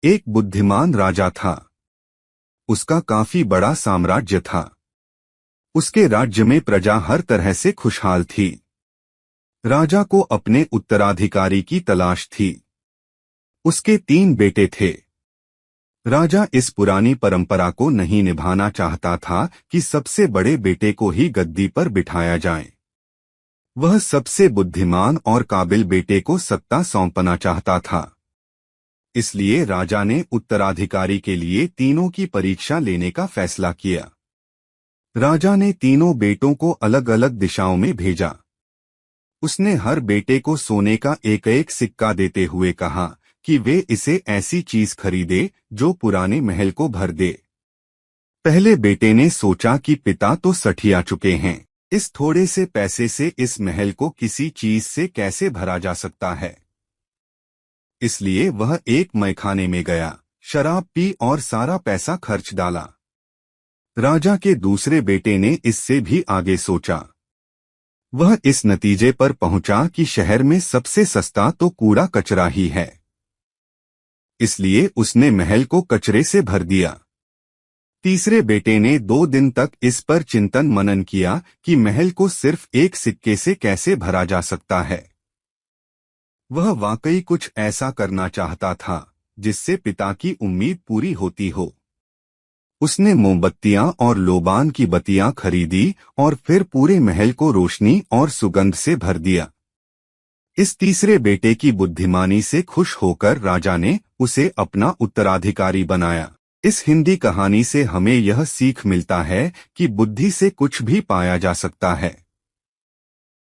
एक बुद्धिमान राजा था। उसका काफी बड़ा साम्राज्य था। उसके राज्य में प्रजा हर तरह से खुशहाल थी। राजा को अपने उत्तराधिकारी की तलाश थी। उसके 3 बेटे थे। राजा इस पुरानी परंपरा को नहीं निभाना चाहता था कि सबसे बड़े बेटे को ही गद्दी पर बिठाया जाए। वह सबसे बुद्धिमान और काबिल बेटे को सत्ता सौंपना चाहता था। इसलिए राजा ने उत्तराधिकारी के लिए तीनों की परीक्षा लेने का फैसला किया। राजा ने तीनों बेटों को अलग अलग दिशाओं में भेजा। उसने हर बेटे को सोने का एक एक सिक्का देते हुए कहा कि वे इसे ऐसी चीज खरीदे जो पुराने महल को भर दे। पहले बेटे ने सोचा कि पिता तो सठिया चुके हैं, इस थोड़े से पैसे से इस महल को किसी चीज से कैसे भरा जा सकता है। इसलिए वह एक मैखाने में गया, शराब पी और सारा पैसा खर्च डाला। राजा के दूसरे बेटे ने इससे भी आगे सोचा। वह इस नतीजे पर पहुंचा कि शहर में सबसे सस्ता तो कूड़ा कचरा ही है। इसलिए उसने महल को कचरे से भर दिया। तीसरे बेटे ने 2 दिन तक इस पर चिंतन मनन किया कि महल को सिर्फ एक सिक्के से कैसे भरा जा सकता है। वह वाकई कुछ ऐसा करना चाहता था जिससे पिता की उम्मीद पूरी होती हो। उसने मोमबत्तियां और लोबान की बत्तियां खरीदी और फिर पूरे महल को रोशनी और सुगंध से भर दिया। इस तीसरे बेटे की बुद्धिमानी से खुश होकर राजा ने उसे अपना उत्तराधिकारी बनाया। इस हिंदी कहानी से हमें यह सीख मिलता है कि बुद्धि से कुछ भी पाया जा सकता है।